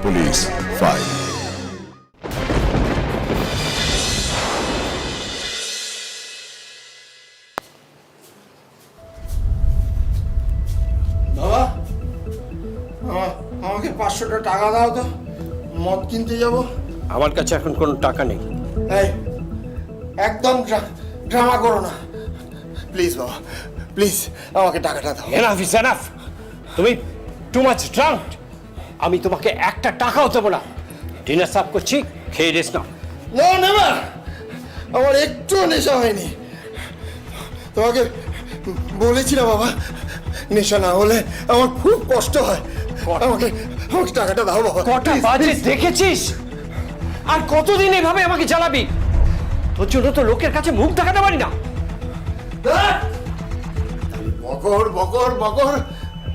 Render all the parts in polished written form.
Police file. বাবা, আমাকে 500টা টাকা দাও তো, মদ কিনতে যাব। আমার কাছে এখন কোনো টাকা নেই। এই একদম ড্রামা করো না প্লিজ বাবা, প্লিজ আমাকে টাকাটা দাও। Enough is enough. তুমি টু মাচ ড্রাঙ্ক। আমি তোমাকে একটা টাকাও দেবো না। ডিনার সার্ভ করছি, খেয়ে রেস্ট নাও। নো নেভার, আমার একটু নেশা হয়নি। তোমাকে বলেছিলাম বাবা, নেশা না হলে আমার খুব কষ্ট হয়। আমাকে আমাকে টাকাটা দাও বাবা। কটা please, বাজে please। দেখেছিস? আর কতদিন এভাবে আমাকে জ্বালাবি? তোর জন্য তো লোকের কাছে মুখ দেখাতে পারি না। বকর বকর বকর,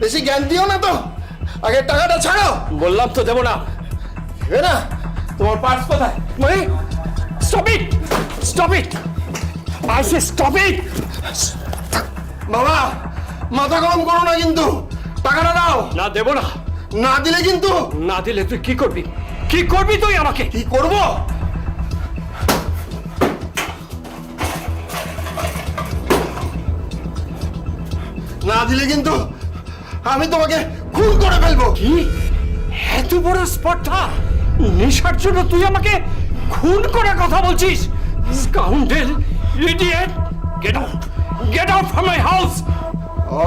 বেশি জ্ঞান দিও না তো। আগে টাকাটা ছাড়ো। বললাম তো দেবো না। দেবে না? তোমার পার্স কোথায়? মানে stop it, stop it, I say stop it. বাবা, মাথা গরম করো না কিন্তু, টাকাটা দাও। না দেবো না। না দিলে কিন্তু। না দিলে তুই কি করবি? কি করবি তুই আমাকে? কি করব? না দিলে কিন্তু আমি তোমাকে খুন করে ফেলবো। কি এত বড় স্পর্ধা? নেশার জন্য তুই আমাকে খুন করার কথা বলছিস? Scoundrel, idiot, get out from my house. ও,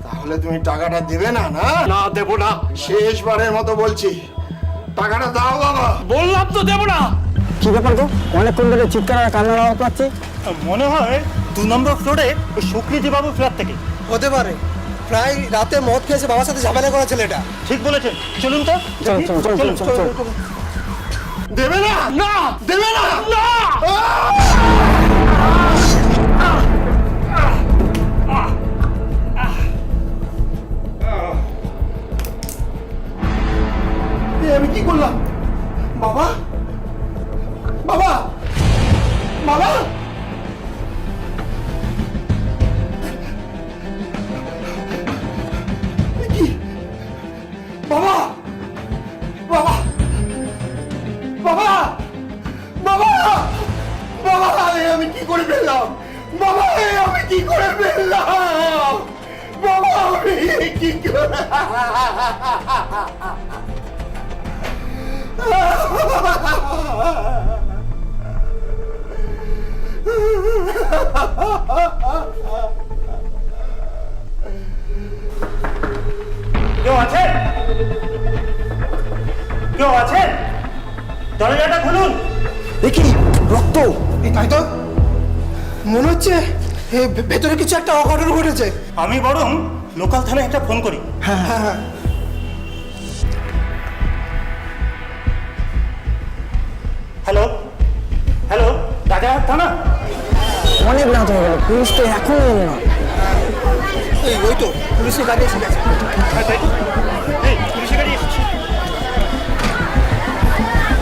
তাহলে তুমি টাকাটা দেবে না? না না দেব না। শেষবারের মতো বলছি, টাকাটা দাও বাবা। বললাম তো দেব না। কি ব্যাপার গো, অনেকক্ষণ ধরে চিৎকার আর কান্নার আওয়াজ পাচ্ছি। মনে হয় 2 নম্বর ফ্লোরে ওই সুকৃতি বাবু ফ্ল্যাট থেকে। হতে পারে, প্রায় রাতে মদ খেয়েছে, বাবার সাথে ঝামেলা করা ছেলেটা। ঠিক বলেছেন, চলুন তো। চল চল চল চল চল। দেবে না? না দেবে না? না। আমি কি করলাম? বাবা, বাবা, বাবা, কি? বাবা, বাবা, বাবা, বাবা, বাবা, আমি কি করে ফেললাম? বাবা, আমি কি করে ফেললাম? বাবা, আমি কি করে? কেউ আছেন? কেউ আছেন? দরজাটা খুলুন। দেখি রক্ত। তাই তো মনে হচ্ছে ভেতরে কিছু একটা অঘটন ঘটেছে। আমি বরং লোকাল থানায় একটা ফোন করি। হ্যাঁ হ্যাঁ হ্যাঁ। হ্যালো, হ্যালো, রাজারহাট থানা। অনেক রাত হয়ে গেল, পুলিশ তো এখনো এলো না। এই ওই তো পুলিশের গাড়ি এসে গেছে। হ্যাঁ, তাই তো। এই পুলিশের গাড়ি এসেছে।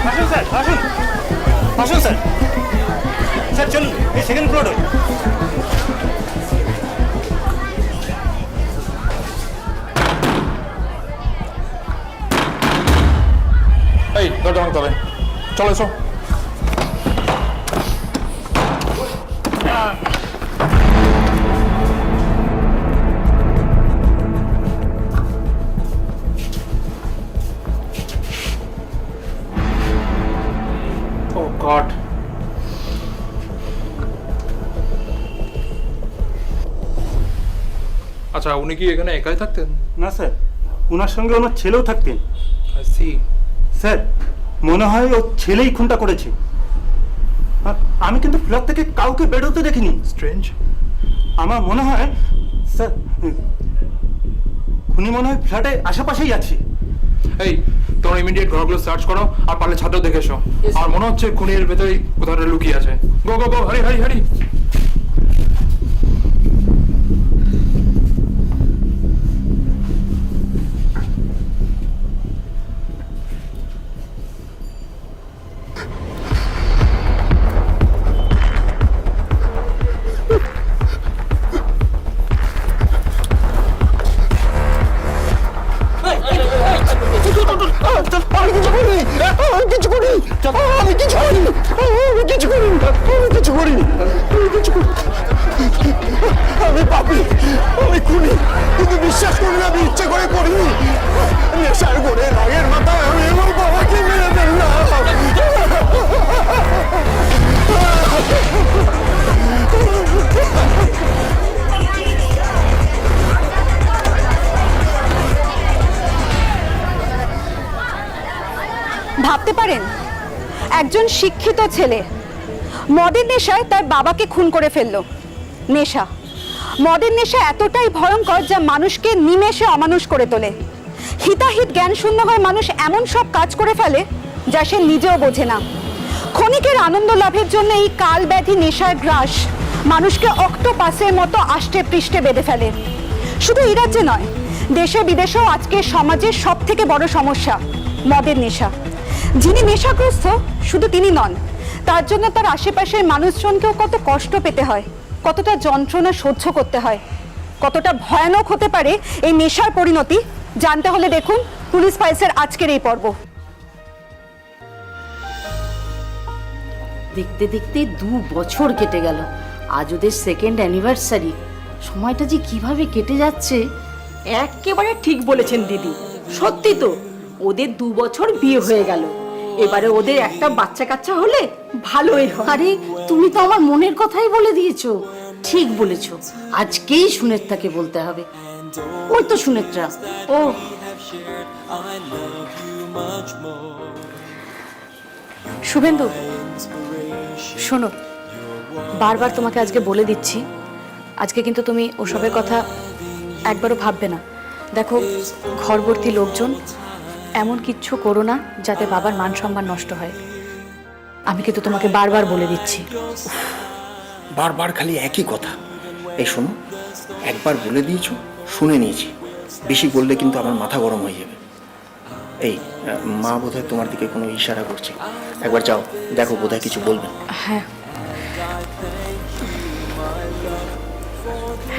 আসুন স্যার, আসুন, আসুন স্যার। স্যার চলুন, এই সেকেন্ড ফ্লোরে। এই দরজা ভাঙতে হবে, চলো এসো। Oh God. আচ্ছা, উনি কি এখানে একাই থাকতেন? না স্যার, ওনার সঙ্গে ওনার ছেলেও থাকতেন। I see. স্যার, মনে হয় ও ছেলেই খুনটা করেছে। আমি কিন্তু ফ্ল্যাট থেকে কাউকে বেরোতে দেখিনি। Strange. আমার মনে হয় স্যার, খুনি মনে হয় ফ্ল্যাটে আশেপাশেই আছে। এই তোমরা ইমিডিয়েট ঘরগুলো সার্চ করো, আর পারলে ছাদও দেখে এসো। আর মনে হচ্ছে খুনির ভেতরেই কোথাও লুকিয়ে আছে। গো গো গো, হারি হারি হারি। ভাবতে পারেন একজন শিক্ষিত ছেলে মদের নেশায় তার বাবাকে খুন করে ফেললো। নেশা, মদের নেশা এতটাই ভয়ঙ্কর যা মানুষকে নিমেষে অমানুষ করে তোলে। হিতাহিত জ্ঞান শূন্য হয়ে মানুষ এমন সব কাজ করে ফেলে যা সে নিজেও বোঝে না। ক্ষণিকের আনন্দ লাভের জন্য এই কালব্যাধি নেশার গ্রাস মানুষকে অক্টোপাসের মতো আষ্টে পৃষ্ঠে বেঁধে ফেলে। শুধু এই রাজ্যে নয়, দেশে বিদেশেও আজকে সমাজের সব থেকে বড় সমস্যা মদের নেশা। যিনি নেশাগ্রস্ত শুধু তিনি নন, তার জন্য তার আশেপাশের মানুষজনকেও কত কষ্ট পেতে হয়, কতটা যন্ত্রণা সহ্য করতে হয়, কতটা ভয়ানক হতে পারে এই নেশার পরিণতি জানতে হলে দেখুন পুলিশ ফাইলসের আজকের এই পর্ব। দেখতে দেখতে 2 বছর কেটে গেল। আজ ওদের সেকেন্ড অ্যানিভার্সারি। সময়টা যে কিভাবে কেটে যাচ্ছে। একেবারে ঠিক বলেছেন দিদি, সত্যি তো ওদের 2 বছর বিয়ে হয়ে গেল। এবারে ওদের একটা বাচ্চা কাচ্চা হলে ভালোই হয়। আরে তুমি তো আমার মনের কথাই বলে দিয়েছো। ঠিক বলেছো, আজকেই সুনেত্রাকে বলতে হবে। ওই তো সুনেত্রা। ও শুভেন্দু, শোনো, বারবার তোমাকে আজকে বলে দিচ্ছি, আজকে কিন্তু তুমি ওসবের কথা একবারও ভাববে না। দেখো, ঘরভর্তি লোকজন, এমন কিচ্ছু করো না যাতে বাবার মান সম্মান নষ্ট হয়। আমি কিন্তু তোমাকে বারবার বলে দিচ্ছি। বারবার খালি একই কথা। এই শোনো, একবার বলে দিয়েছো, শুনে নিয়েছি। বেশি বললে কিন্তু আমার মাথা গরম হয়ে যাবে। এই মা বোধহয় তোমার দিকে কোনো ইশারা করছে, একবার যাও দেখো, বোধহয় কিছু বলবে। হ্যাঁ।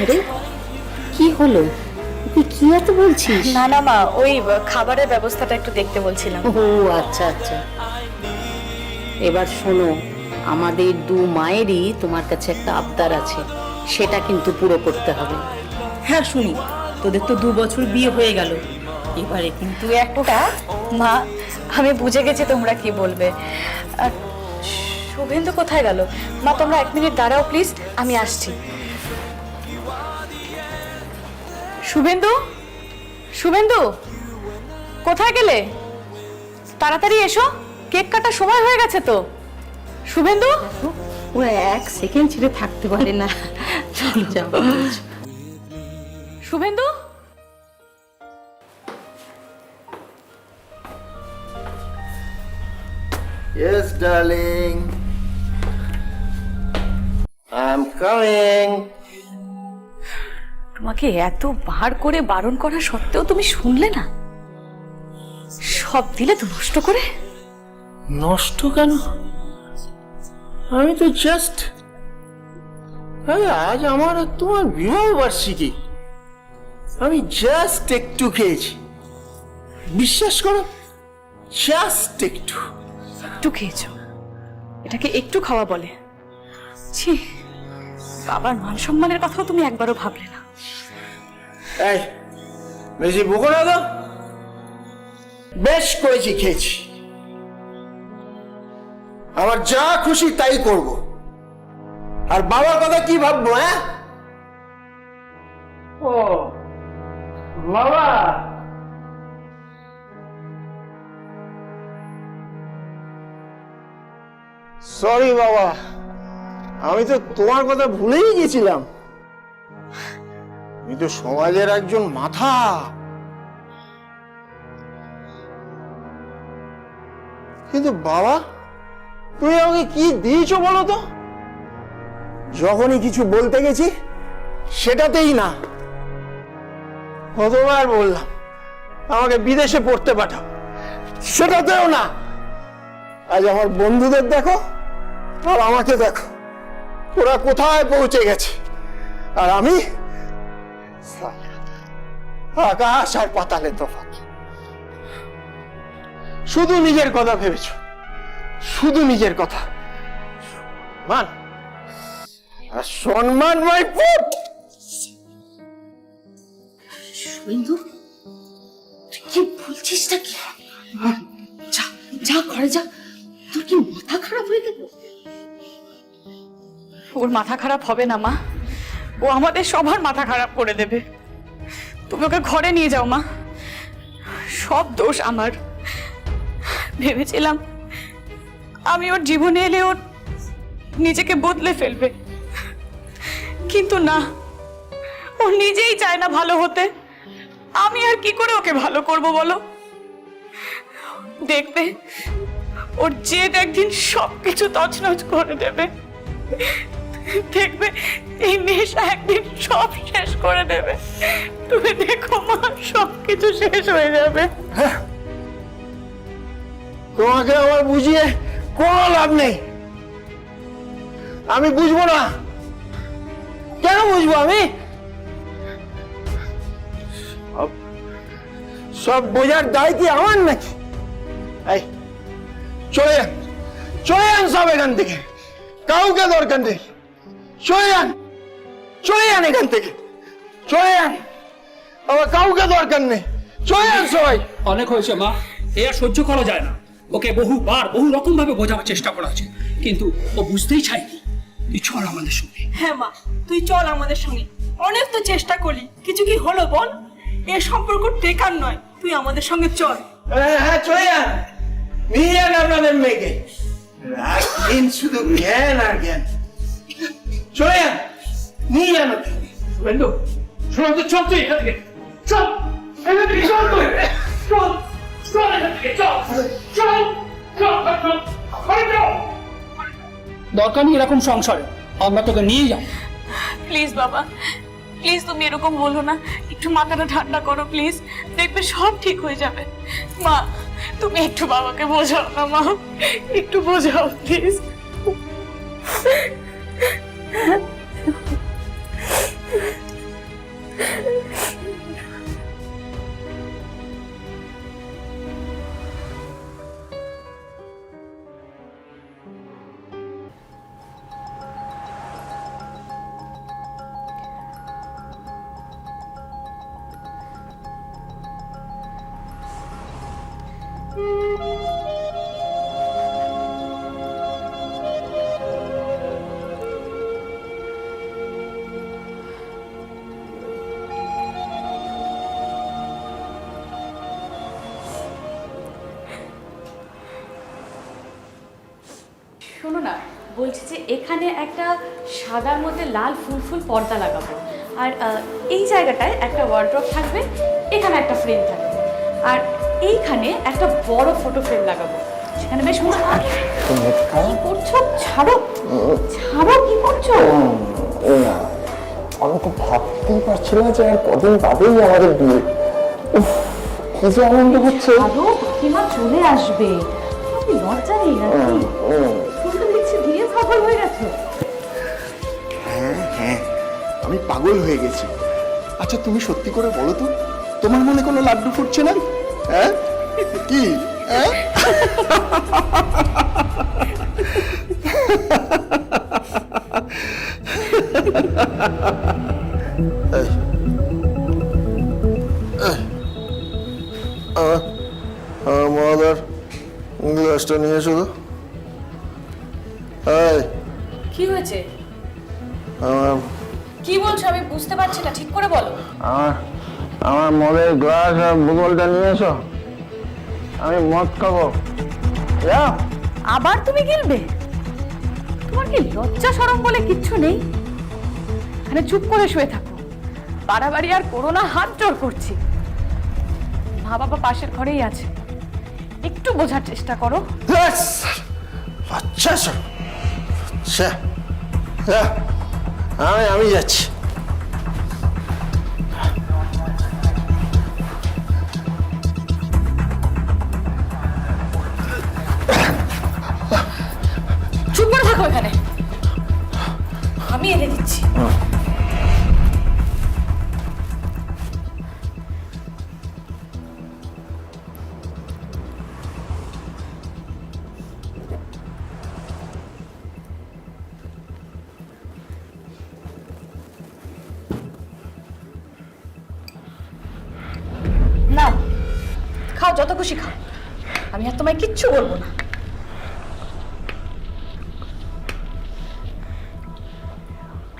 আরে কি হলো? তুই কি এত বলছিস? না না মা, ওই খাবারের ব্যবস্থাটা একটু দেখতে বলছিলাম। ও আচ্ছা আচ্ছা। এবার শোনো, আমাদের 2 মায়েরই তোমার কাছে একটা আবদার আছে, সেটা কিন্তু পুরো করতে হবে। হ্যাঁ শুনি, তোদের তো 2 বছর বিয়ে হয়ে গেল, এবারে কিন্তু একটা। মা, আমি বুঝে গেছি তোমরা কি বলবে। শুভেন্দু কোথায় গেল? মা তোমরা 1 মিনিট দাঁড়াও প্লিজ, আমি আসছি। শুভেন্দু, শুভেন্দু কোথায় গেলে? তাড়াতাড়ি এসো, কেক কাটার সময় হয়ে গেছে তো। শুভেন্দু, ও 1 সেকেন্ড ছেড়ে থাকতে পারে না। চলো যাও। Suvendu. Yes, darling. I'm coming. তোমাকে এতবার করে বারণ করা সত্ত্বেও তুমি শুনলে না? সব দিলে তো নষ্ট করে। নষ্ট কেন? আমি তো জাস্ট, আজ আমার আর তোমার বিবাহ বার্ষিকী, আমি জাস্ট একটু খেয়েছি। বিশ্বাস করো, জাস্ট একটু। একটু খেয়েছো? এটাকে একটু খাওয়া বলে? ছি, বাবার মান সম্মানের কথাও তুমি একবারও ভাবলে না। এই বেশি বকো না তো। বেশ করেছি, খেয়েছি। আমার যা খুশি তাই করব, আর বাবার কথা কি ভাববো? হ্যাঁ, ও বাবা, সরি বাবা, আমি তো তোমার কথা ভুলেই গেছিলাম। তুমি তো সমাজের একজন মাথা। কিন্তু বাবা, তুমি আমাকে কি দিয়েছো বলো তো? যখনই কিছু বলতে গেছি সেটাতেই না। কতবার বললাম আমাকে বিদেশে পড়তে পাঠাও, সেটাতেও না। আজ আমার বন্ধুদের দেখো আর আমাকে দেখো, ওরা কোথায় পৌঁছে গেছে, আর আমি আকাশ আর পাতালে তফাৎ। শুধু নিজের কথা ভেবেছ, শুধু নিজের কথা। মান আর সম্মান মাই পুত। শুভেন্দু, তুই কি বলছিস নাকি? যা যা ঘরে যা। তোর কি মাথা খারাপ হয়ে গেল? ওর মাথা খারাপ হবে না মা, ও আমাদের সবার মাথা খারাপ করে দেবে। তুমি ওকে ঘরে নিয়ে যাও মা, সব দোষ আমার। ভেবেছিলাম আমি ওর জীবনে এলে ওর নিজেকে বদলে ফেলবে, কিন্তু না, ও নিজেই চায় না ভালো হতে। আমি আর কি করে ওকে ভালো করব বলো? দেখবে ওর জেদ একদিন সবকিছু তছনছ করে দেবে। দেখবে এই নেশা একদিন সব শেষ করে দেবে। তুমি দেখো মা, সবকিছু শেষ হয়ে যাবে। তোমাকে আমার বুঝিয়ে কোনো লাভ নেই। আমি বুঝবো না। কেন বুঝবো আমি? সব বোঝার দায় কি আমার নাকি? এই চলে যান, চলে যান সব এখান থেকে। কাউকে দরকার নেই। চলে যান, চলে যান এখান থেকে, চলে যান। আমার কাউকে দরকার নেই। চলে যান সবাই। অনেক হয়েছে মা, এ আর সহ্য করা যায় না। ওকে বহুবার বহু রকম ভাবে বোঝাবার চেষ্টা করা হয়েছে, কিন্তু ও বুঝতেই চায়নি। তুই চল আমাদের সঙ্গে। হ্যাঁ মা, তুই চল আমাদের সঙ্গে। অনেক তো চেষ্টা করলি, কিছু কি হলো বল? এ সম্পর্ক টেকার নয়, তুই আমাদের সঙ্গে চল। হ্যাঁ চলে যান, নিয়ে যান আপনাদের মেয়েকে। রাখছেন শুধু জ্ঞান আর জ্ঞান। চলে যান, নিয়ে যান ওকে। বন্ধু শোনো তো, চল তুই এখান থেকে, চল এখান থেকে, চল তুই, চল চল এখান থেকে, চল চল চল চল চল। দরকার নেই এরকম সংসারে, আমরা তোকে নিয়ে যাই। প্লিজ বাবা, প্লিজ তুমি এরকম বলো না, একটু মাথাটা ঠান্ডা করো প্লিজ, দেখবে সব ঠিক হয়ে যাবে। মা তুমি একটু বাবাকে বোঝাও না মা, একটু বোঝাও প্লিজ। শোনো না, বলছি যে এখানে একটা সাদার মধ্যে লাল ফুল ফুল পর্দা লাগাবো, আর এই জায়গাটায় একটা ওয়ার্ড্রপ থাকবে, এখানে একটা ফ্রেম থাকবে, আর এইখানে একটা বড় ফটো ফ্রেম লাগাবো, সেখানে বেশ মনে হয়। কি করছো? ছাড়ো ছাড়ো, কি করছো? আমি তো ভাবতেই পারছি না যে আর কদিন বাদেই আমাদের বিয়ে। উফ, কি যে আনন্দ হচ্ছে। আরো কাকিমা চলে আসবে, তুমি লজ্জা নেই নাকি? তুমি তো দেখছি বিয়ে পাগল হয়ে গেছো। হ্যাঁ হ্যাঁ, আমি পাগল হয়ে গেছি। আচ্ছা তুমি সত্যি করে বলো তো, তোমার মনে কোনো লাড্ডু ফুটছে না? হ্যাঁ কি? হ্যাঁ আমাদের গ্লাসটা নিয়ে এসো তো। কি হয়েছে? আমার কি বলছো আমি বুঝতে পারছি না, ঠিক করে বলো। আমার মদের গ্লাস আর বোতলটা নিয়ে এসো, আমি মদ খাবো। আবার তুমি গিলবে? তোমার কি লজ্জা শরম বলে কিচ্ছু নেই? এখানে চুপ করে শুয়ে থাকো, বাড়াবাড়ি আর করো না, হাত জোর করছি। মা বাবা পাশের ঘরেই আছে, একটু বোঝার চেষ্টা করো। আচ্ছা আচ্ছা, আমি যাচ্ছি। চুপ করে থাকো এখানে, আমি এনে দিচ্ছি। না, খাও, যত খুশি খাও, আমি আর তোমায় কিচ্ছু বলবো না।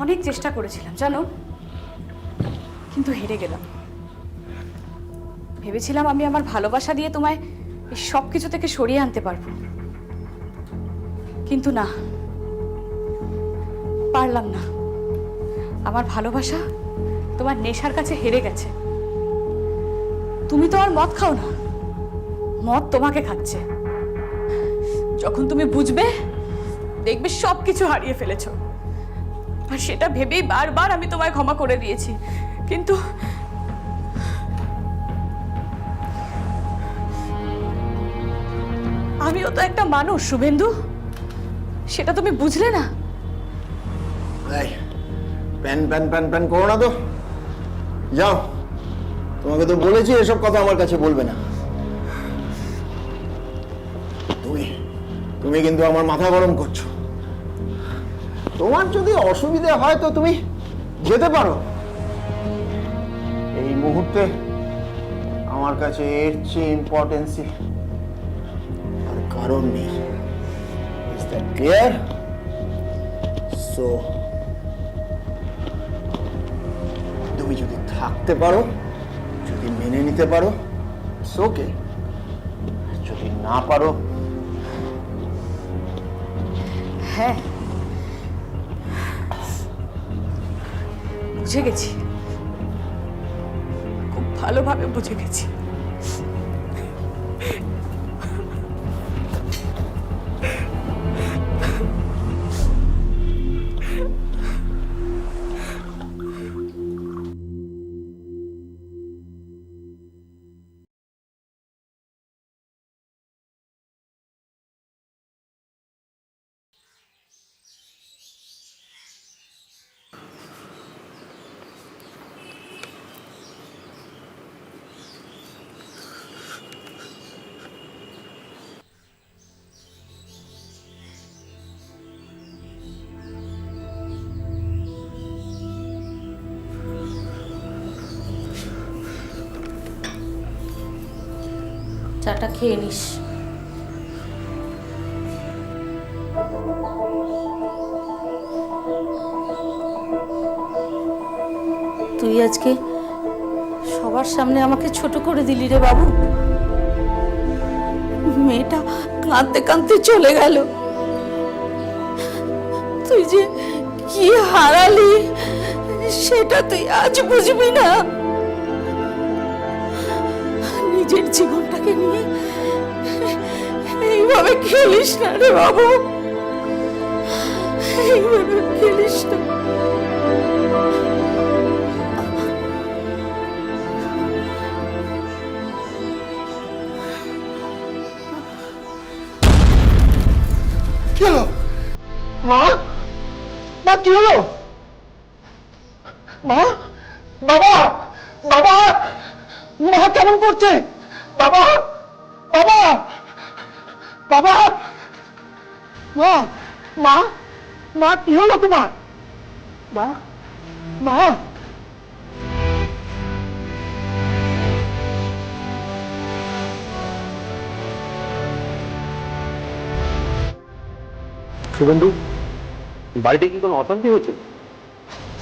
অনেক চেষ্টা করেছিলাম জানো, কিন্তু হেরে গেলাম। ভেবেছিলাম আমি আমার ভালোবাসা দিয়ে তোমায় এই সব কিছু থেকে সরিয়ে আনতে পারবো, কিন্তু না, পারলাম না। আমার ভালোবাসা তোমার নেশার কাছে হেরে গেছে। তুমি তো আর মদ খাও না, মদ তোমাকে খাচ্ছে। যখন তুমি বুঝবে, দেখবে সবকিছু হারিয়ে ফেলেছো। আর সেটা ভেবেই বারবার আমি তোমায় ক্ষমা করে দিয়েছি, কিন্তু আমিও তো একটা মানুষ শুভেন্দু, সেটা তুমি বুঝলে না? এই প্যান প্যান প্যান প্যান করো না তো, যাও। তোমাকে তো বলেছি এসব কথা আমার কাছে বলবে না। তুমি কিন্তু আমার মাথা গরম করছো। তোমার যদি অসুবিধা হয় তো তুমি যেতে পারো। এই মুহূর্তে আমার কাছে এর চেয়ে ইম্পর্টেন্সি আর কারণ নেই। Is that clear? সো তুমি যদি থাকতে পারো, যদি মেনে নিতে পারো, ওকে। যদি না পারো, হ্যাঁ, বুঝে গেছি, খুব ভালোভাবে বুঝে গেছি। চাটা খেয়ে নিস। তুই আজকে সবার সামনে আমাকে ছোট করে দিলি রে বাবু। মেয়েটা কাঁদতে কাঁদতে চলে গেল। তুই যে কি হারালি সেটা তুই আজ বুঝবি না। নিজের জীবনটাকে নিয়ে এইভাবে খেলিস না রে বাবু, এইভাবে খেলিস না। কি হলো মা? মা কি হলো? মা, বাবা, বাবা, মা কেমন করছে? বাবা, বাবা, বাবা, মা, মা, মা কি হলো তোমার? মা, মা, শুভেন্দু, বাড়িতে কি কোনো অশান্তি হচ্ছে?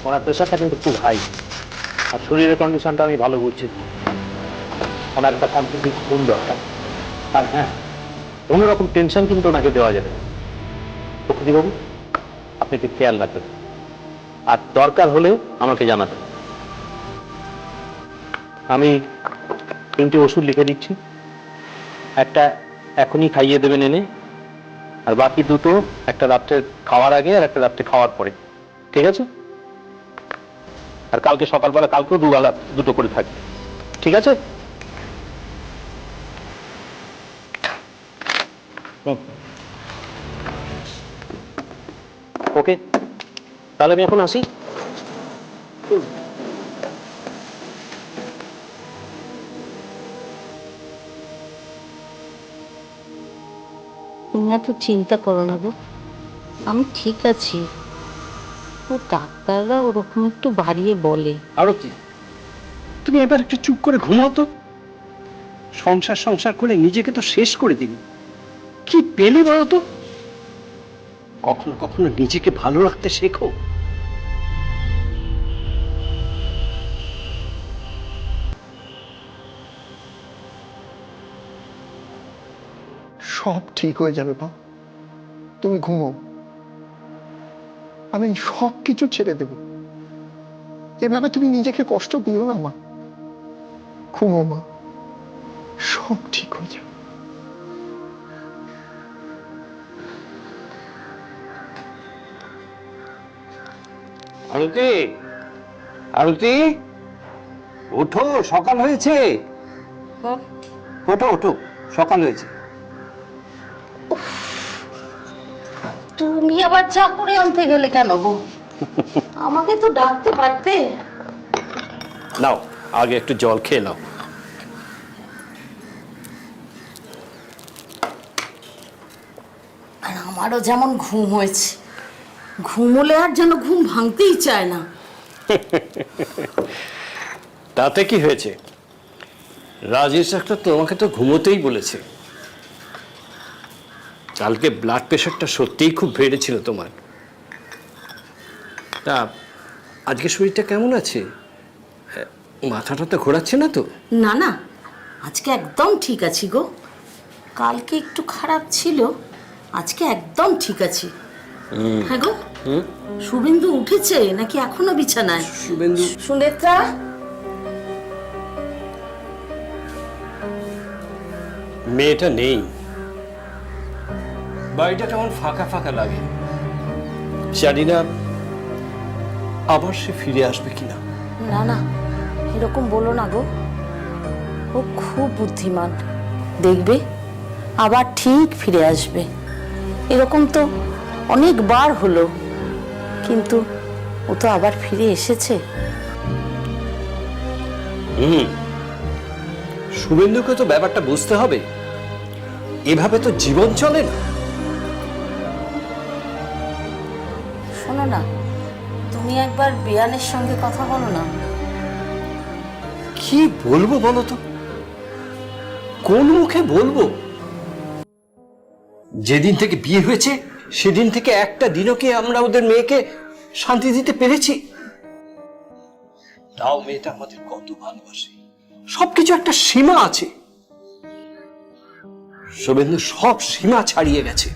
ওনার প্রেশারটা কিন্তু খুব হাই, আর শরীরের কন্ডিশনটা আমি ভালো বুঝছি। ওনার একটা কমপ্লিট ঘুম দরকার। আর হ্যাঁ, কোনো রকম টেনশন কিন্তু ওনাকে দেওয়া যাবে না। প্রকৃতিবাবু, আপনি একটু খেয়াল রাখবেন, আর দরকার হলেও আমাকে জানাবেন। আমি 3টে ওষুধ লিখে দিচ্ছি, একটা এখনই খাইয়ে দেবেন এনে, আর বাকি 2টো একটা রাত্রে খাওয়ার আগে আর একটা রাত্রে খাওয়ার পরে, ঠিক আছে? আর কালকে সকালবেলা কালকেও 2 করে থাকবে, ঠিক আছে? ওকে, তাহলে আমি এখন আসি। তুমি এত চিন্তা করো না গো, আমি ঠিক আছি। ও ডাক্তাররা ওরকম একটু বাড়িয়ে বলে। আরতি, তুমি এবার একটু চুপ করে ঘুমাও তো। সংসার সংসার করে নিজেকে তো শেষ করে দিবি। কি পেলে বলো তো? কখনো কখনো নিজেকে ভালো রাখতে শেখো। সব ঠিক হয়ে যাবে মা, তুমি ঘুমো। আমি সব কিছু ছেড়ে দেব। এভাবে তুমি নিজেকে কষ্ট দিও না মা, ঘুমো মা, সব ঠিক হয়ে যাবে। আরতি, আরতি, ওঠো, সকাল হয়েছে। ওঠো ওঠো, সকাল হয়েছে। তুমি আবার চা করে আনতে গেলে কেন গো? আমাকে তো ডাকতে পারতে। নাও, আগে একটু জল খেয়ে নাও। আর আমারও যেমন ঘুম হয়েছে, ঘুমোলে আর যেন ঘুম ভাঙতেই চায় না। তাতে কি হয়েছে? রাজেশ ডাক্তার তোমাকে তো ঘুমোতেই বলেছে। কালকে ব্লাড প্রেশারটা সত্যিই খুব বেড়েছিল তোমার। তা আজকে শরীরটা কেমন আছে? মাথাটা তো ঘোরাচ্ছে না তো? না না, আজকে একদম ঠিক আছি গো। কালকে একটু খারাপ ছিল, আজকে একদম ঠিক আছি। হ্যাঁ গো, শুভেন্দু উঠেছে নাকি এখনো বিছানায়? শুভেন্দু, সুনেত্রা, মেয়েটা নেই, বাড়িটা কেমন ফাঁকা ফাঁকা লাগে। জানি না আবার সে ফিরে আসবে কিনা। না না, এরকম বলো না গো। ও খুব বুদ্ধিমান, দেখবে আবার ঠিক ফিরে আসবে। এরকম তো অনেকবার হলো, কিন্তু ও তো আবার ফিরে এসেছে। শুভেন্দুকে তো ব্যাপারটা বুঝতে হবে, এভাবে তো জীবন চলে না। শোনো না, তুমি একবার বিয়ানের সঙ্গে কথা বলো না। কি বলবো বলো তো, কোন মুখে বলবো? যেদিন থেকে বিয়ে হয়েছে সেদিন থেকে একটা দিনও কি আমরা ওদের মেয়েকে শান্তি দিতে পেরেছি? তাও মেয়েটা আমাদের কত ভালোবাসে, সবকিছু একটা সীমা আছে। শুভেন্দু সব সীমা ছাড়িয়ে গেছে।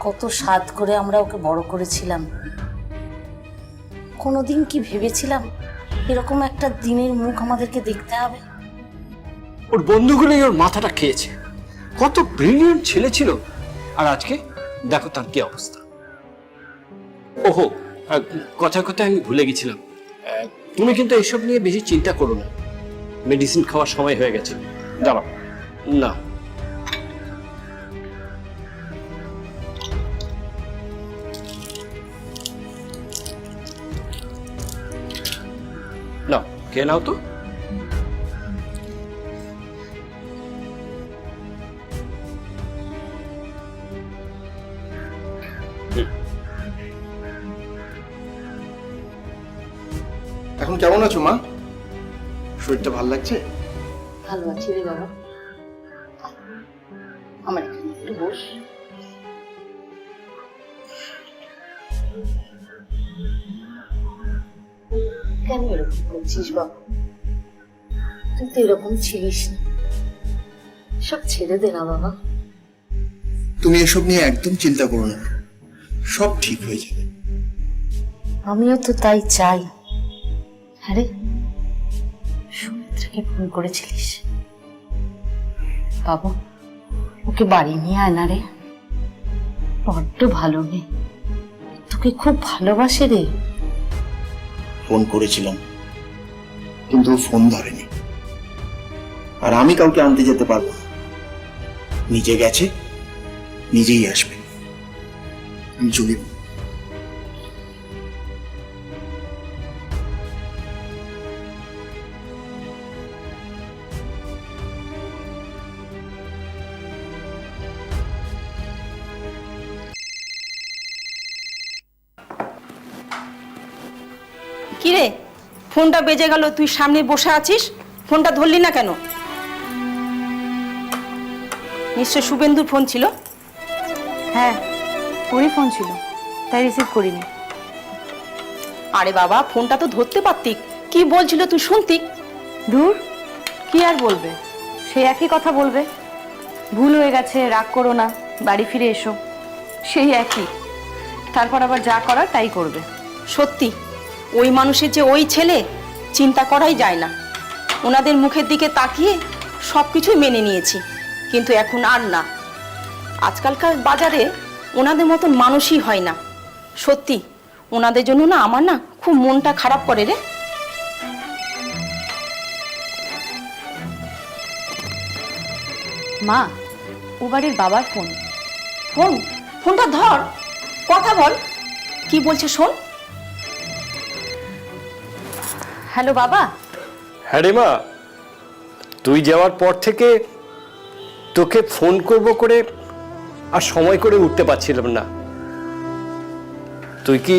কত সাধ করে আমরা ওকে বড় করেছিলাম, কোনোদিন কি ভেবেছিলাম এরকম একটা দিনের মুখ আমাদেরকে দেখতে হবে? ওর বন্ধুগুলোই ওর মাথাটা খেয়েছে। কত ব্রিলিয়েন্ট ছেলে ছিল, আর আজকে দেখো তার কি অবস্থা। ওহো, কথা কথা আমি ভুলে গেছিলাম, তুমি কিন্তু এসব নিয়ে বেশি চিন্তা করো না। মেডিসিন খাওয়ার সময় হয়ে গেছে, দাঁড়াও। না, না, খেয়ে নাও তো। এখন কেমন আছো মা? শরীরটা ভালো লাগছে? ভালো আছি রে বাবা, আমার এখানে একটু বস। কেন এরকম করছিস বাবা? তুই তো এরকম ছিলিস না, সব ছেড়ে দে না বাবা। তুমি এসব নিয়ে একদম চিন্তা করো না, সব ঠিক হয়ে যাবে। আমিও তো তাই চাই। আরে সুমিত্রাকে ফোন করেছিলিস? বাবা, ওকে বাড়ি নিয়ে আয় না রে, বড্ড ভালো নেই, তোকে খুব ভালোবাসে রে। ফোন করেছিলাম, কিন্তু ও ফোন ধরেনি। আর আমি কাউকে আনতে যেতে পারবো না, নিজে গেছে, নিজেই আসবে। আমি চলি। কিরে, ফোনটা বেজে গেল, তুই সামনে বসে আছিস, ফোনটা ধরলি না কেন? নিশ্চয় শুভেন্দুর ফোন ছিল। হ্যাঁ, ওরই ফোন ছিল, তাই রিসিভ করিনি। আরে বাবা, ফোনটা তো ধরতে পারতি, কি বলছিল তুই শুনতি। দূর, কি আর বলবে, সে একই কথা বলবে। ভুল হয়ে গেছে, রাগ করো না, বাড়ি ফিরে এসো। সেই একই, তারপর আবার যা করার তাই করবে। সত্যি ওই মানুষের যে ওই ছেলে, চিন্তা করাই যায় না। ওনাদের মুখের দিকে তাকিয়ে সব কিছুই মেনে নিয়েছি, কিন্তু এখন আর না। আজকালকার বাজারে ওনাদের মতন মানুষই হয় না। সত্যি ওনাদের জন্য না আমার না খুব মনটা খারাপ করে রে। মা, ও বাড়ির বাবার ফোন। ফোনটা ধর, কথা বল, কি বলছে শোন। হ্যালো বাবা। হ্যাঁ রে মা, তুই যাওয়ার পর থেকে তোকে ফোন করব করে আর সময় করে উঠতে পারছিলাম না। তুই কি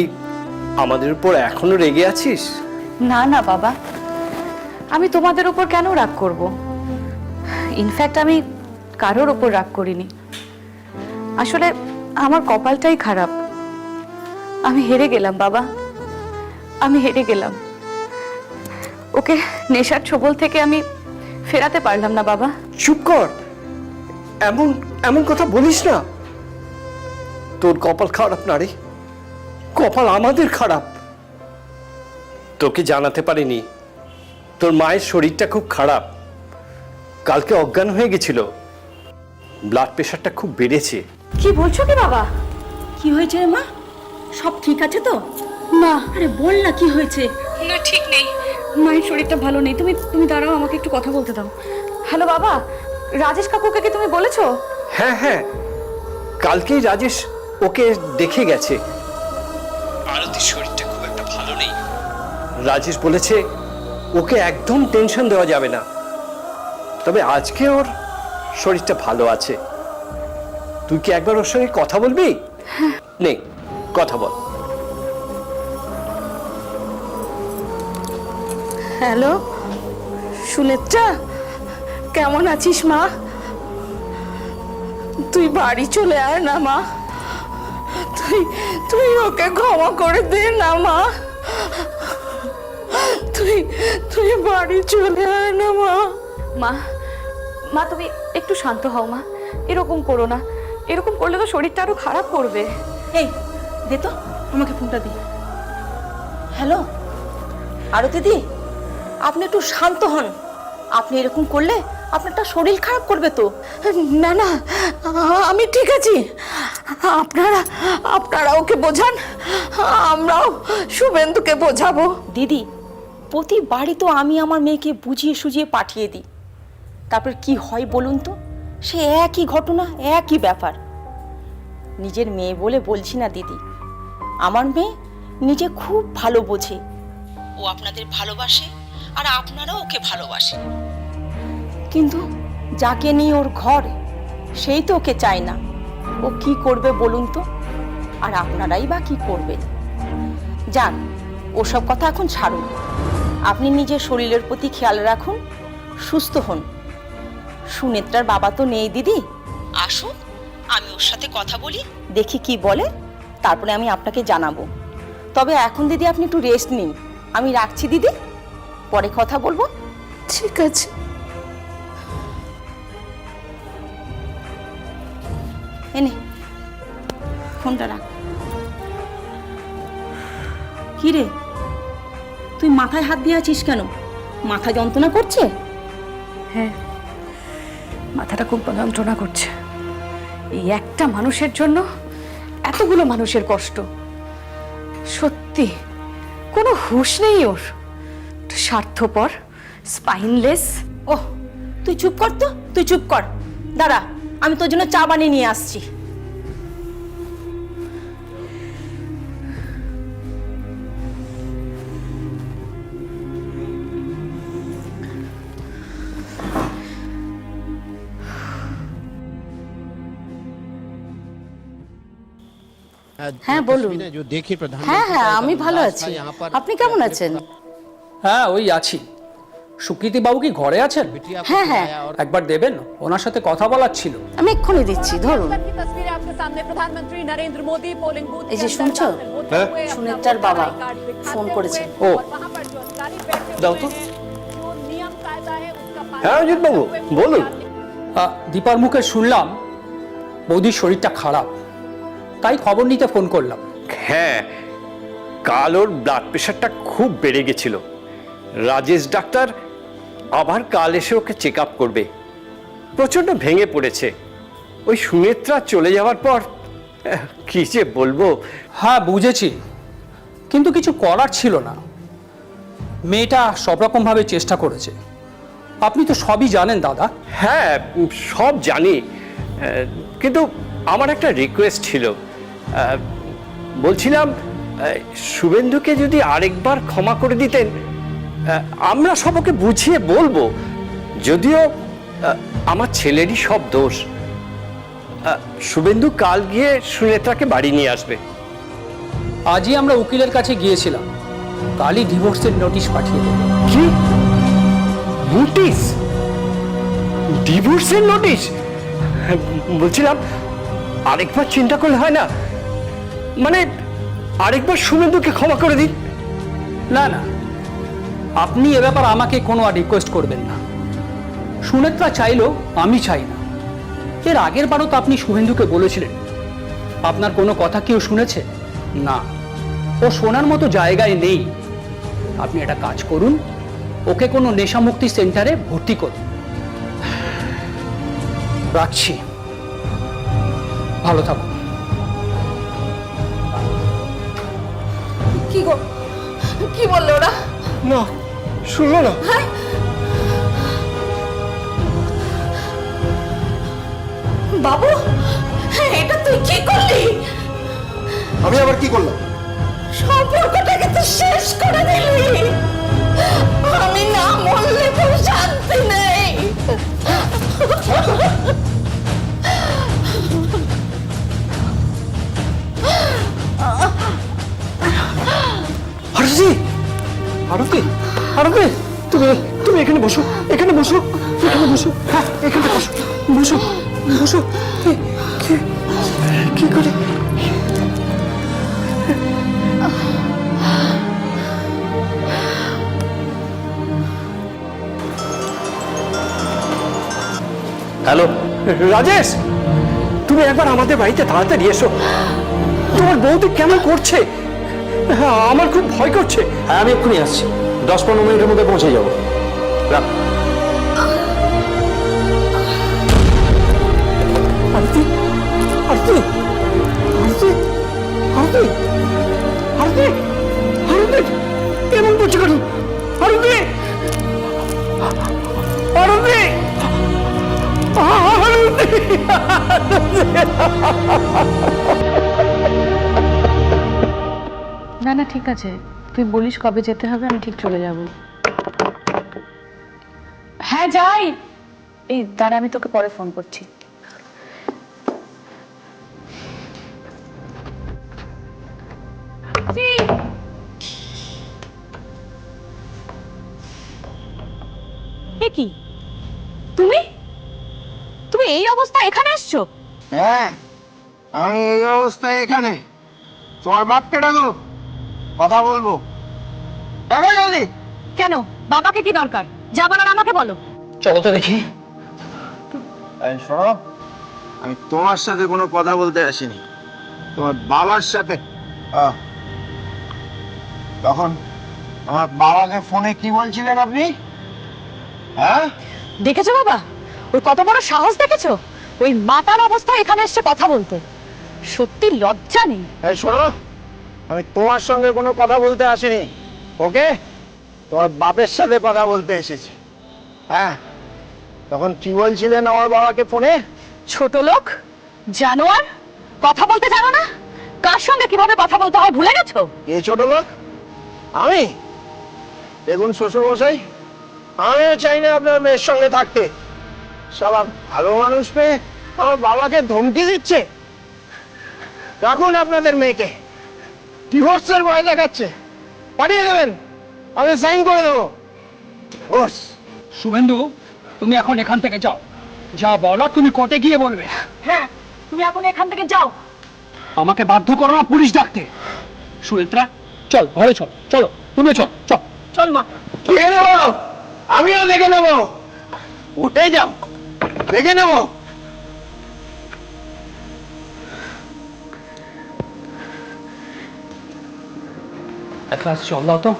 আমাদের উপর এখনো রেগে আছিস? না না বাবা, আমি তোমাদের ওপর কেন রাগ করব? ইনফ্যাক্ট আমি কারোর ওপর রাগ করিনি। আসলে আমার কপালটাই খারাপ। আমি হেরে গেলাম বাবা, আমি হেরে গেলাম। ওকে নেশার ছোবল থেকে আমি ফেরাতে পারলাম না বাবা। চুপ কর, এমন এমন কথা বলিস না। তোর কপাল খারাপ না রে, কপাল আমাদের খারাপ। তোকে জানাতে পারিনি, তোর মায়ের শরীরটা খুব খারাপ। কালকে অজ্ঞান হয়ে গেছিল, ব্লাড প্রেশারটা খুব বেড়েছে। কি বলছো কি বাবা? কি হয়েছে রে মা? সব ঠিক আছে তো? না, আরে বল না কি হয়েছে। না ঠিক নেই, মায়ের শরীরটা ভালো নেই। তুমি তুমি দাঁড়াও, আমাকে একটু কথা বলতে দাও। হ্যালো বাবা, রাজেশ কাকুকে কি তুমি বলেছো? হ্যাঁ হ্যাঁ, কালকেই রাজেশ ওকে দেখে গেছে। আরতির শরীরটা খুব একটা ভালো নেই। রাজেশ বলেছে ওকে একদম টেনশন দেওয়া যাবে না, তবে আজকে ওর শরীরটা ভালো আছে। তুই কি একবার ওর সঙ্গে কথা বলবি? নে কথা বল। হ্যালো সুনেত্রা, কেমন আছিস মা? তুই বাড়ি চলে আয় না মা, তুই তুই ওকে ক্ষমা করে দে না মা, তুই তুই বাড়ি চলে আয় না মা। মা, মা তুমি একটু শান্ত হও মা, এরকম করো না। এরকম করলে তো শরীরটা আরো খারাপ করবে। এই দে তো আমাকে ফোনটা দি। হ্যালো আরতি দি, আপনি একটু শান্ত হন। আপনি এরকম করলে আপনারটা শরীর খারাপ করবে তো। না না, আমি ঠিক আছি। আপনারা আপনারা ওকে বোঝান, আমরাও শুভেন্দুকে বোঝাবো। দিদি, প্রতিবারই তো আমি আমার মেয়েকে বুঝিয়ে সুঝিয়ে পাঠিয়ে দিই, তারপর কি হয় বলুন তো? সে একই ঘটনা, একই ব্যাপার। নিজের মেয়ে বলে বলছি না দিদি, আমার মেয়ে নিজে খুব ভালো বোঝে। ও আপনাদের ভালোবাসে আর আপনারাও ওকে ভালোবাসে, কিন্তু যাকে নিয়ে ওর ঘর সেই তো ওকে চায় না। ও কি করবে বলুন তো? আর আপনারাই বা কি করবেন? যান, ওসব কথা এখন ছাড়ুন। আপনি নিজের শরীরের প্রতি খেয়াল রাখুন, সুস্থ হন। সুনেত্রার বাবা তো নেই দিদি, আসুন আমি ওর সাথে কথা বলি, দেখি কি বলে, তারপরে আমি আপনাকে জানাবো। তবে এখন দিদি আপনি একটু রেস্ট নিন। আমি রাখছি দিদি, পরে কথা বলবো। ঠিক আছে। এনে ফোনটা রাখ। কি রে, তুই মাথায় হাত দিয়ে আছিস কেন? মাথা যন্ত্রণা করছে? হ্যাঁ, মাথাটা খুব যন্ত্রণা করছে। এই একটা মানুষের জন্য এতগুলো মানুষের কষ্ট। সত্যি কোনো হুঁশ নেই ওর। স্বার্থপর, স্পাইনলেস। ওহ, তুই চুপ কর তো, তুই চুপ কর। দাঁড়া, আমি তোর জন্য চা বানিয়ে নিয়ে আসছি। হ্যাঁ বলুন। হ্যাঁ হ্যাঁ, আমি ভালো আছি। আপনি কেমন আছেন? হ্যাঁ ওই আছি। সুকৃতি বাবু কি ঘরে আছেন? হ্যাঁ হ্যাঁ, একবার দেবেন, ওনার সাথে কথা বলার ছিল। আমি এক্ষুনি দিচ্ছি, ধরুন। এই যে শুনছো, সুনেত্রার বাবা ফোন করেছেন। ও দাও তো। হ্যাঁ অজিত বাবু বলুন। দীপার মুখে শুনলাম বৌদির শরীরটা খারাপ, তাই খবর নিতে ফোন করলাম। হ্যাঁ, কাল ওর ব্লাড প্রেশারটা খুব বেড়ে গেছিল। রাজেশ ডাক্তার আবার কাল এসে ওকে চেক আপ করবে। প্রচণ্ড ভেঙে পড়েছে। ওই সুনেত্রা চলে যাওয়ার পর কি যে বলবো। হ্যাঁ বুঝেছি, কিন্তু কিছু করার ছিল না। মেয়েটা সব রকমভাবে চেষ্টা করেছে, আপনি তো সবই জানেন দাদা। হ্যাঁ, সব জানি, কিন্তু আমার একটা রিকোয়েস্ট ছিল। বলছিলাম শুভেন্দুকে যদি আরেকবার ক্ষমা করে দিতেন, আমরা সব ওকে বুঝিয়ে বলবো। যদিও আমার ছেলেরই সব দোষ। শুভেন্দু কাল গিয়ে সুনেত্রাকে বাড়ি নিয়ে আসবে। আজই আমরা উকিলের কাছে গিয়েছিলাম, কালই ডিভোর্সের নোটিশ পাঠিয়ে দেবো। কি নোটিশ? ডিভোর্সের নোটিশ? বলছিলাম আরেকবার চিন্তা করলে হয় না? মানে আরেকবার শুভেন্দুকে ক্ষমা করে দিন। না না, আপনি এ ব্যাপার আমাকে কোনো আর রিকোয়েস্ট করবেন না। সুনেত্রা চাইলো, আমি চাই না। এর আগের বারও তো আপনি শুভেন্দুকে বলেছিলেন। আপনার কোনো কথা কেউ শুনেছে? না, ও শোনার মতো জায়গায় নেই। আপনি একটা কাজ করুন, ওকে কোনো নেশামুক্তি সেন্টারে ভর্তি করুন। রাখছি, ভালো থাকুন। কি গো, কি বললো ওরা? না, শুনলো না। বাবু, এটা তুই কি করলি? আমি আবার কি করলাম? সম্পর্কটাকে তো শেষ করে দিলি। আমি না মরলে তোর শান্তি নেই। আরতি, আরতি, আরতি, তুমি তুমি এখানে বসো, এখানে বসো, এখানে বসো। হ্যাঁ, এখানে বসো, বসো, বসো। কি করে? হ্যালো রাজেশ, তুমি একবার আমাদের বাড়িতে তাড়াতাড়ি এসো। তোমার বৌদি কেমন করছে? হ্যাঁ, আমার খুব ভয় করছে। হ্যাঁ, আমি এক্ষুনি আসছি, 10-15 মিনিটের মধ্যে পৌঁছে যাবো। রাখ। আরতি, আরতি, আরতি, আরতি, আরতি, আরতি, কেমন করছে কেন? আরতি, আরতি, না না, ঠিক আছে, তুই বলিস কবে যেতে হবে, আমি ঠিক চলে যাব। হ্যাঁ যাই। এই দাঁড়া, আমি তোকে পরে ফোন করছি। কি তুমি তুমি এই অবস্থায় এখানে আসছো? হ্যাঁ, আমি এই অবস্থায় এখানে। তোমার বাপকে ডাকো, কথা বলবো। ডাকো জলদি। কেন, বাবাকে কি দরকার? যা বলার আমাকে বলো। চলো তো দেখি। এই শোনো, আমি তোমার সাথে কোনো কথা বলতে আসিনি, তোমার বাবার সাথে। তখন আমার বাবাকে ফোনে কি বলছিলেন আপনি? হ্যাঁ, দেখেছো বাবা, ওই কত বড় সাহস দেখেছো? ওই মাতার অবস্থায় এখানে এসে কথা বলতে। সত্যি লজ্জা নেই। এই শোনো, আমি তোমার সঙ্গে কোনো কথা বলতে আসিনি, ওকে? তোমার বাপের সাথে কথা বলতে এসেছি। হ্যাঁ, তখন কি বলছিলেন আমার বাবাকে ফোনে? ছোট লোক, জানোয়ার, কথা বলতে জানো না? কার সঙ্গে কিভাবে কথা বলতে হয় ভুলে গেছো? কে ছোট লোক? আমি? দেখুন শ্বশুর মশাই, আমিও চাই না আপনার মেয়ের সঙ্গে থাকতে। সবাই ভালো মানুষ পেয়ে আমার বাবাকে ধমকি দিচ্ছে। রাখুন আপনাদের মেয়েকে, ডিভোর্সের ভয় দেখাচ্ছে। পাঠিয়ে দেবেন, আমি সাইন করে দেবো। বস। শুভেন্দু, তুমি এখন এখান থেকে যাও, যা বলার তুমি কোর্টে গিয়ে বলবে। হ্যাঁ, তুমি এখন এখান থেকে যাও। আমাকে বাধ্য করো না পুলিশ ডাকতে। সুনেত্রা, চল ঘরে চল। চলো, তুমি চল, চল। চল মা। দেখে নেবো, আমিও দেখে নেবো। উঠে যাও। দেখে নেব। এক গ্লাস জল দাও তো।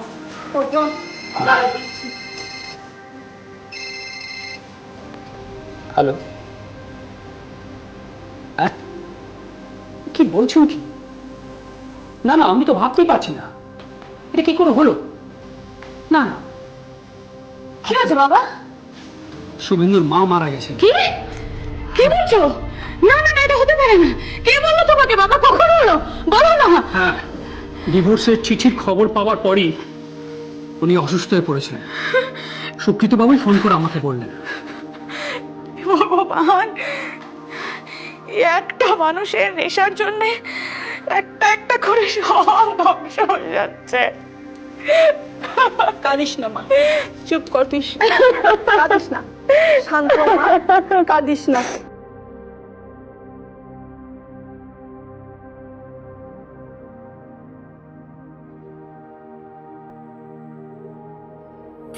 হ্যালো, কি বলছেন কি? না না, আমি তো ভাবতেই পারছি না এটা কি করে হলো। না না, কি হয়েছে বাবা? শুভেন্দুর মা মারা গেছে। কি কি বলছো? না না না, এটা হতে পারে না। কে বললো তোমাকে বাবা? কখন হলো বলো না। হ্যাঁ, ডিভোর্সের চিঠির খবর পাওয়ার পরই উনি অসুস্থ হয়ে পড়েছিলেন। সুকৃত বাবুই ফোন করে আমাকে বললেন। ভগবান, একটা মানুষের নেশার জন্য একটা একটা করে সব ধ্বংস হয়ে যাচ্ছে। কাঁদিস না মা, চুপ করতিস, কাঁদিস না, শান্ত মা, কাঁদিস না।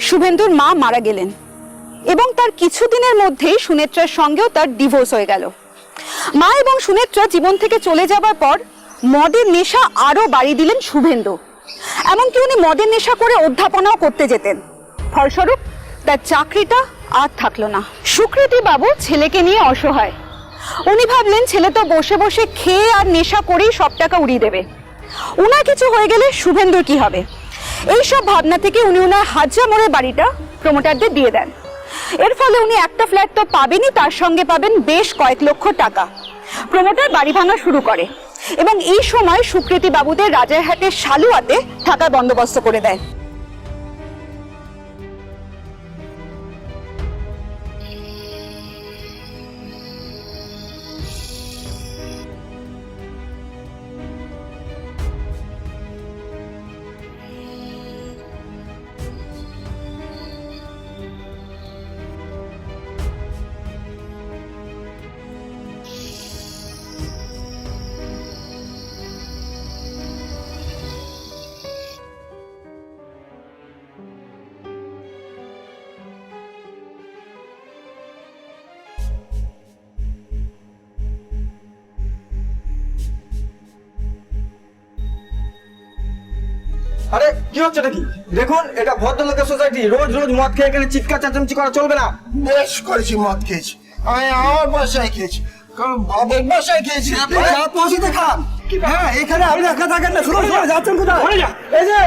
শুভেন্দুর মা মারা গেলেন এবং তার কিছুদিনের মধ্যেই সুনেত্রার সঙ্গেও তার ডিভোর্স হয়ে গেল। মা এবং সুনেত্রা জীবন থেকে চলে যাবার পর মদের নেশা আরো বাড়িয়ে দিলেন শুভেন্দু। এমনকি উনি মদের নেশা করে অধ্যাপনাও করতে যেতেন। ফলস্বরূপ তার চাকরিটা আর থাকলো না। সুকৃতি বাবু ছেলেকে নিয়ে অসহায়। উনি ভাবলেন ছেলে তো বসে বসে খেয়ে আর নেশা করেই সব টাকা উড়িয়ে দেবে, উনার কিছু হয়ে গেলে শুভেন্দুর কি হবে। এইসব ভাবনা থেকে উনি ওনার হাজরা মোড়ের বাড়িটা প্রমোটারদের দিয়ে দেন। এর ফলে উনি একটা ফ্ল্যাট তো পাবেনই, তার সঙ্গে পাবেন বেশ কয়েক লক্ষ টাকা। প্রমোটার বাড়ি ভাঙা শুরু করে এবং এই সময় সুকৃতি বাবুদের রাজারহাটের শালুয়াতে থাকার বন্দোবস্ত করে দেয়। আরে কি হচ্ছে নাকি? দেখুন, এটা ভদ্রলোকের সোসাইটি, রোজ রোজ মদ খেয়ে এখানে চিৎকার চেঁচামেচি করা চলবে না। বেশ করেছি, মদ খেয়েছি। আমি আমার বাসায় খেয়েছি, কারণ বাবার বাসায় খেয়েছি। আপনি যা পৌঁছতে খান। হ্যাঁ, এখানে আপনি একা থাকেন না। শুনুন, যাচ্ছেন কোথায়? এই যে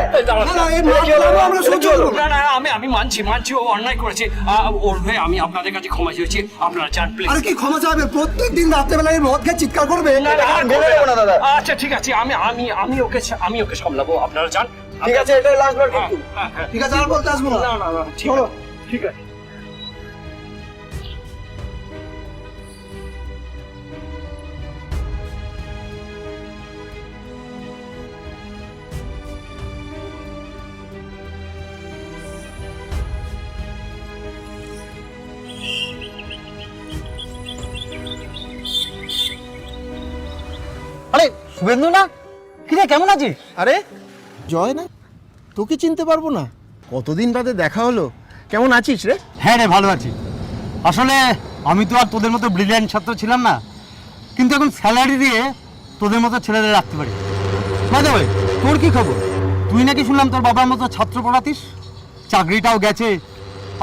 না না, এই মদ খাবো আমরা, সহ্য করবো না। না না, আমি মানছি ও অন্যায় করেছে। ওর হয়ে আমি আপনাদের কাছে ক্ষমা চেয়েছি, আপনারা চান প্লিজ। আরে কি ক্ষমা চাইবে? প্রত্যেকদিন রাত্রেবেলা এই মদ খেয়ে চিৎকার করবে। আচ্ছা ঠিক আছে, আমি ওকে সামলাবো, আপনারা যান। ঠিক আছে, এটাই লাস্ট বার কিন্তু। ঠিক আছে, আর বলতে আসবো না। না না না, ঠিক আছে। আরে শুভেন্দু না? কিরে, কেমন আছিস? আরে জয় না, তোকে চিনতে পারবো না? কতদিন বাদে দেখা হলো। কেমন আছিস রে? হ্যাঁ রে, ভালো আছি। আসলে আমি তো আর তোদের মতো ব্রিলিয়ান্ট ছাত্র ছিলাম না, কিন্তু এখন স্যালারি দিয়ে তোদের মতো ছেলেদের রাখতে পারি। বাদে ভাই, তোর কি খবর? তুই নাকি শুনলাম তোর বাবার মতো ছাত্র পড়াতিস, চাকরিটাও গেছে,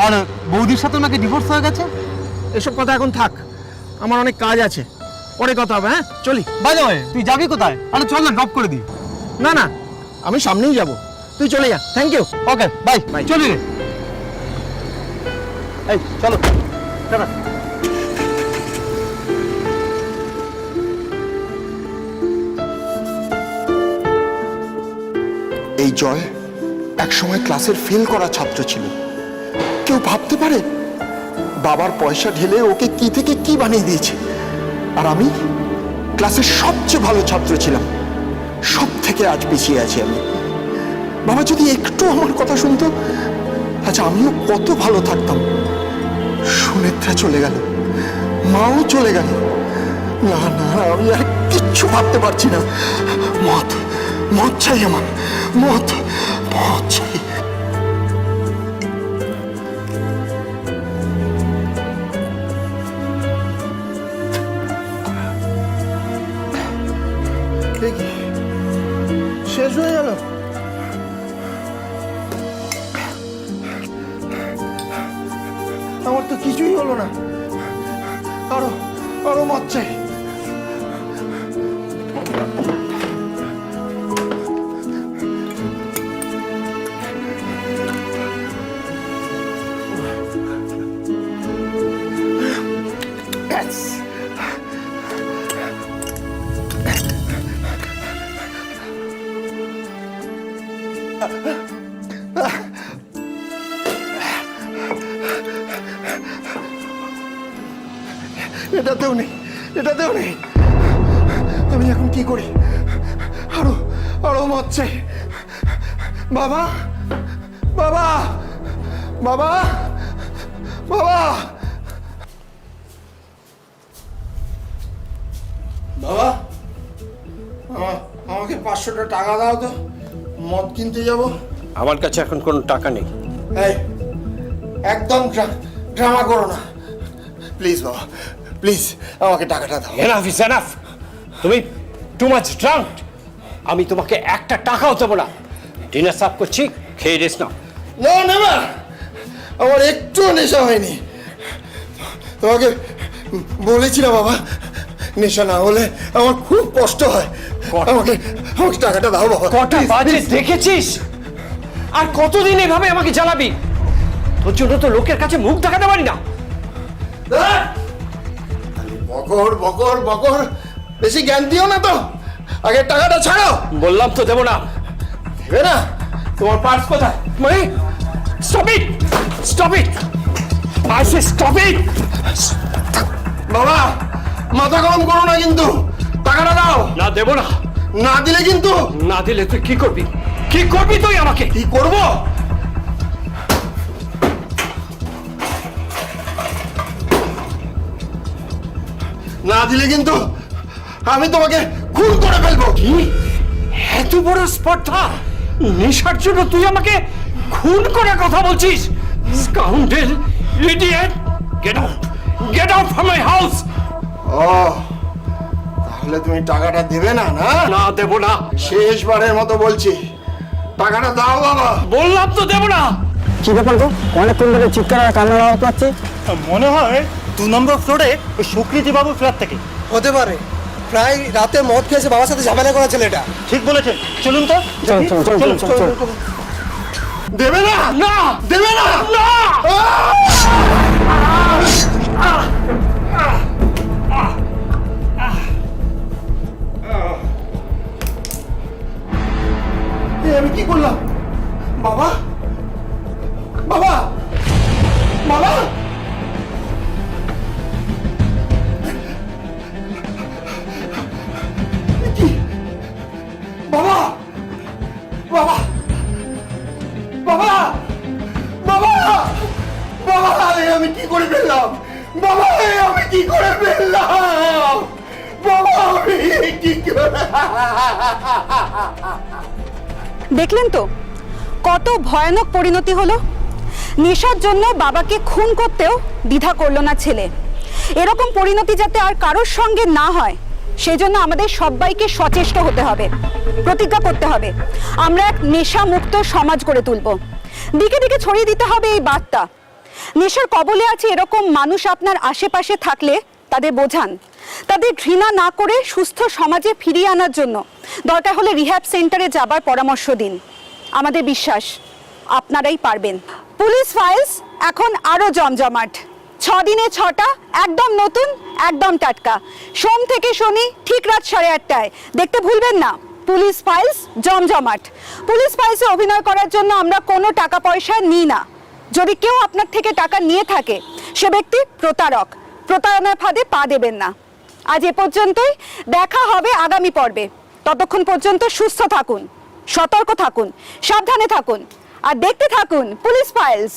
আর বৌদির সাথে নাকি ডিভোর্স হয়ে গেছে। এসব কথা এখন থাক, আমার অনেক কাজ আছে, পরে কথা হবে। হ্যাঁ চলি। বাদে ভাই, তুই যাবি কোথায়? আরে চল না, ড্রপ করে দিই। না না, আমি সামনেই যাব, তুই চলে যা। Thank you. Okay bye bye, চলি রে। এই চলো। এই জয় একসময় ক্লাসের ফেল করা ছাত্র ছিল। কেউ ভাবতে পারে বাবার পয়সা ঢেলে ওকে কি থেকে কি বানিয়ে দিয়েছে। আর আমি ক্লাসের সবচেয়ে ভালো ছাত্র ছিলাম, সব থেকে আজ পিছিয়ে আছি আমি। বাবা যদি একটু আমার কথা শুনতো, আচ্ছা আমিও কত ভালো থাকতাম। সুনেত্রা চলে গেল, মাও চলে গেল। না না, আমি আর কিচ্ছু ভাবতে পারছি না। মদ মদ চাই আমার, মদ মদ চাই। শেষ হয়ে গেল। আমার তো কিছুই হলো না, আরো আরো মদ চাই। এটাতেও নেই, এটাতেও নেই। আমি এখন কি করি? আরো আরো মদ চাই। বাবা, বাবা, বাবা, বাবা, বাবা, আমাকে 500টা টাকা দাও তো, মদ কিনতে যাব। আমার কাছে এখন কোনো টাকা নেই। এই একদম ড্রামা করো না প্লিজ বাবা, প্লিজ আমাকে টাকাটা দাও। Enough is enough. তুমি টু মাচ ড্রাঙ্ক। আমি তোমাকে একটা টাকাও দেবো না। ডিনার সার্ভ করছি, খেয়ে রেস্ট নাও। না নেভার, আমার একটু নেশা হয়নি। তোমাকে বলেছিলাম বাবা, নেশা না হলে আমার খুব কষ্ট হয়। আমাকে আমাকে টাকাটা দাও বাবা। কটা বাজে দেখেছিস? আর কতদিন এভাবে আমাকে জ্বালাবি? তোর জন্য তো লোকের কাছে মুখ দেখাতে পারি না। বকর বকর বকর, বেশি জ্ঞান দিও না তো। আগে টাকাটা ছাড়ো। বললাম তো দেবো না। দেবে না? তোমার পার্স কোথায়? মানে stop it, stop it, I say stop it. বাবা মাথা গরম করো না কিন্তু, টাকাটা দাও। না দেবো না। না দিলে কিন্তু। না দিলে তুই কি করবি? কি করবি তুই আমাকে? কি করব? না দিলে কিন্তু আমি তোমাকে খুন করে ফেলবো। কি এত বড় স্পর্ধা? নেশার জন্য তুই আমাকে খুন করে কথা বলছিস? Scoundrel, idiot, get out, get out from my house. ও তাহলে তুমি টাকাটা দেবে না? না না দেবো না। শেষবারের মতো বলছি, টাকাটা দাও বাবা। বললাম তো দেবো না। কি ব্যাপার গো, অনেকক্ষণ ধরে চিৎকার আর কান্নার আওয়াজ পাচ্ছি। মনে হয় 2 নম্বর ফ্লোরে ওই সুকৃতি বাবুর ফ্ল্যাট থেকে। হতে পারে, প্রায় রাতে মদ খেয়েছে, বাবার সাথে ঝামেলা করা ছেলেটা। ঠিক বলেছেন, চলুন তো। চল। দেবে না? না দেবে না? না। আমি কি করলাম? বাবা, বাবা, বাবা, কি? বাবা, বাবা, বাবা, বাবা, বাবা, আমি কি করে ফেললাম? বাবা আমি কি করে ফেললাম? বাবা আমি কি করে? দেখলেন তো কত ভয়ানক পরিণতি হলো। নেশার জন্য বাবাকে খুন করতেও দ্বিধা করলো না ছেলে। এরকম পরিণতি যাতে আর কারোর সঙ্গে না হয় সেই জন্য আমাদের সবাইকে সচেষ্ট হতে হবে, প্রতিজ্ঞা করতে হবে। আমরা এক নেশা মুক্ত সমাজ গড়ে তুলব। দিকে দিকে ছড়িয়ে দিতে হবে এই বার্তা। নেশার কবলে আছে এরকম মানুষ আপনার আশেপাশে থাকলে তাদের বোঝান, তাদের ঘৃণা না করে সুস্থ সমাজে ফিরিয়ে আনার জন্য দরকার হলে রিহ্যাব সেন্টারে যাবার পরামর্শ দিন। আমাদের বিশ্বাস আপনারাই পারবেন। পুলিশ ফাইলস এখন আরো জমজমাট। 6 দিনে 6টা, একদম নতুন, একদম টাটকা। সোম থেকে শনি ঠিক রাত 8:30টায় দেখতে ভুলবেন না। পুলিশ ফাইলস জমজমাট। পুলিশ ফাইলসে অভিনয় করার জন্য আমরা কোনো টাকা পয়সা নিই না। যদি কেউ আপনার থেকে টাকা নিয়ে থাকে সে ব্যক্তি প্রতারক। প্রতারণার ফাঁদে পা দেবেন না। আজ এ পর্যন্তই, দেখা হবে আগামী পর্বে। ততক্ষণ পর্যন্ত সুস্থ থাকুন, সতর্ক থাকুন, সাবধানে থাকুন আর দেখতে থাকুন পুলিশ ফাইলস।